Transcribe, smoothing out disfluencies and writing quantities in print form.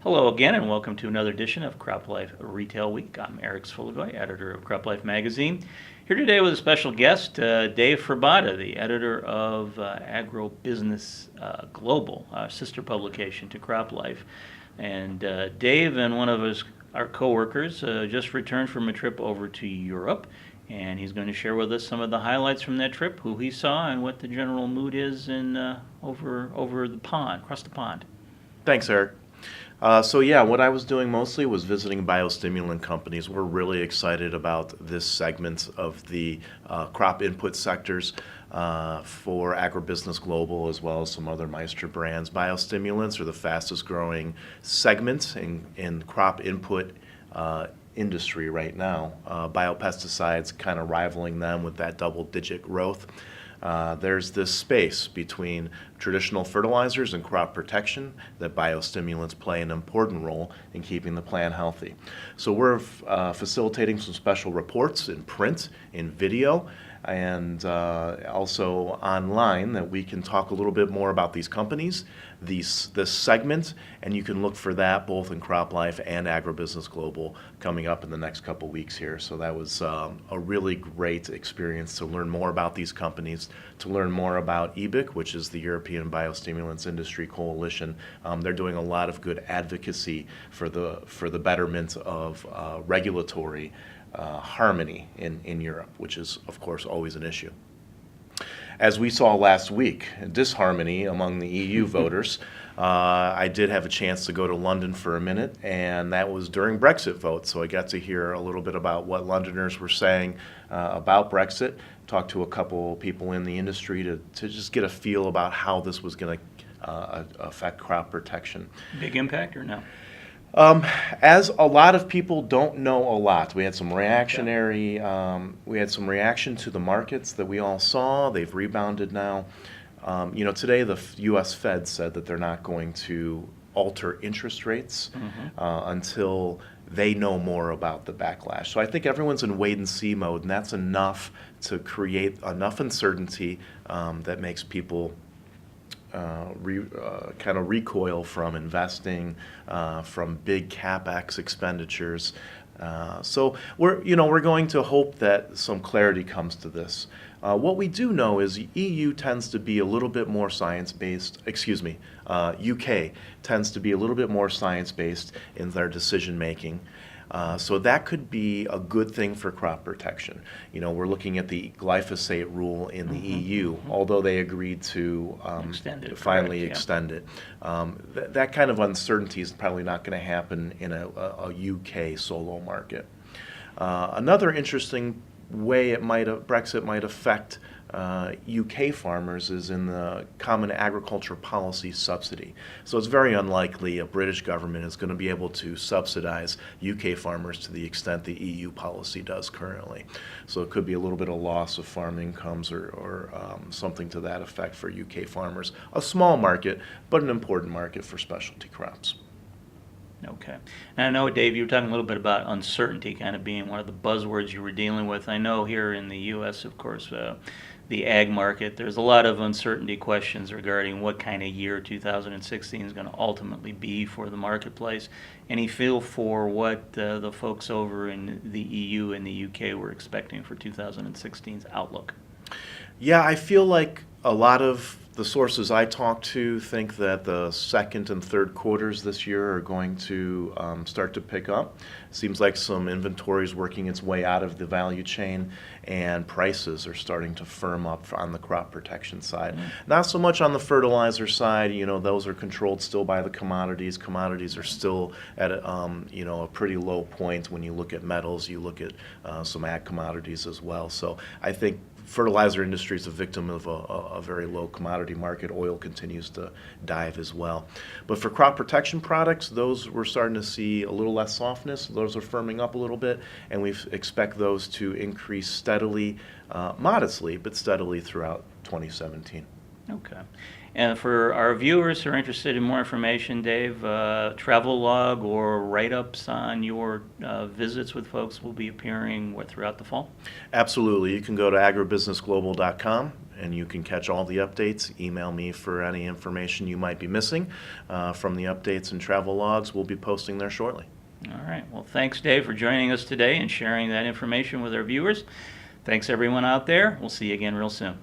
Hello again, and welcome to another edition of CropLife Retail Week. I'm Eric Sfiligoj, editor of CropLife magazine. Here today with a special guest, Dave Frabotta, the editor of AgriBusiness Global, sister publication to CropLife. And Dave and one of our coworkers just returned from a trip over to Europe, and he's going to share with us some of the highlights from that trip, who he saw, and what the general mood is over the pond, across the pond. Thanks, Eric. What I was doing mostly was visiting biostimulant companies. We're really excited about this segment of the crop input sectors for AgriBusiness Global, as well as some other Meister brands. Biostimulants are the fastest growing segment in crop input industry right now. Biopesticides kind of rivaling them with that double-digit growth. There's this space between traditional fertilizers and crop protection that biostimulants play an important role in keeping the plant healthy. So we're facilitating some special reports in print, in video, and also online that we can talk a little bit more about these companies, this segment, and you can look for that both in CropLife and AgriBusiness Global coming up in the next couple weeks here. So that was a really great experience to learn more about these companies, to learn more about EBIC, which is the European Biostimulants Industry Coalition. They're doing a lot of good advocacy for the betterment of regulatory harmony in Europe, which is, of course, always an issue. As we saw last week, disharmony among the EU voters. I did have a chance to go to London for a minute, and that was during Brexit vote, so I got to hear a little bit about what Londoners were saying about Brexit, talked to a couple people in the industry to just get a feel about how this was going to affect crop protection. Big impact or no? As a lot of people don't know a lot. We had some reaction to the markets that we all saw. They've rebounded now. Today the U.S. Fed said that they're not going to alter interest rates until they know more about the backlash. So I think everyone's in wait-and-see mode, and that's enough to create enough uncertainty that makes people kind of recoil from investing, from big capex expenditures. So we're going to hope that some clarity comes to this. What we do know is EU tends to be a little bit more science-based. UK tends to be a little bit more science-based in their decision-making. So that could be a good thing for crop protection. We're looking at the glyphosate rule in the EU, although they agreed to finally extend it. That kind of uncertainty is probably not going to happen in a UK solo market. Another interesting way Brexit might affect UK farmers is in the Common Agriculture Policy subsidy. So it's very unlikely a British government is going to be able to subsidize UK farmers to the extent the EU policy does currently. So it could be a little bit of loss of farm incomes or something to that effect for UK farmers. A small market, but an important market for specialty crops. Okay. And I know, Dave, you were talking a little bit about uncertainty kind of being one of the buzzwords you were dealing with. I know here in the U.S., of course, the ag market, there's a lot of uncertainty questions regarding what kind of year 2016 is going to ultimately be for the marketplace. Any feel for what the folks over in the EU and the UK were expecting for 2016's outlook? Yeah, I feel like a lot of the sources I talk to think that the second and third quarters this year are going to start to pick up. Seems like some inventory is working its way out of the value chain, and prices are starting to firm up on the crop protection side. Not so much on the fertilizer side. Those are controlled still by the commodities. Commodities are still at a pretty low point when you look at metals. You look at some ag commodities as well. So I think fertilizer industry is a victim of a very low commodity market. Oil continues to dive as well. But for crop protection products, those we're starting to see a little less softness. Those are firming up a little bit, and we expect those to increase steadily, modestly, but steadily throughout 2017. Okay. And for our viewers who are interested in more information, Dave, travel log or write-ups on your visits with folks will be appearing throughout the fall? Absolutely. You can go to agribusinessglobal.com and you can catch all the updates. Email me for any information you might be missing from the updates and travel logs. We'll be posting there shortly. All right. Well, thanks, Dave, for joining us today and sharing that information with our viewers. Thanks, everyone out there. We'll see you again real soon.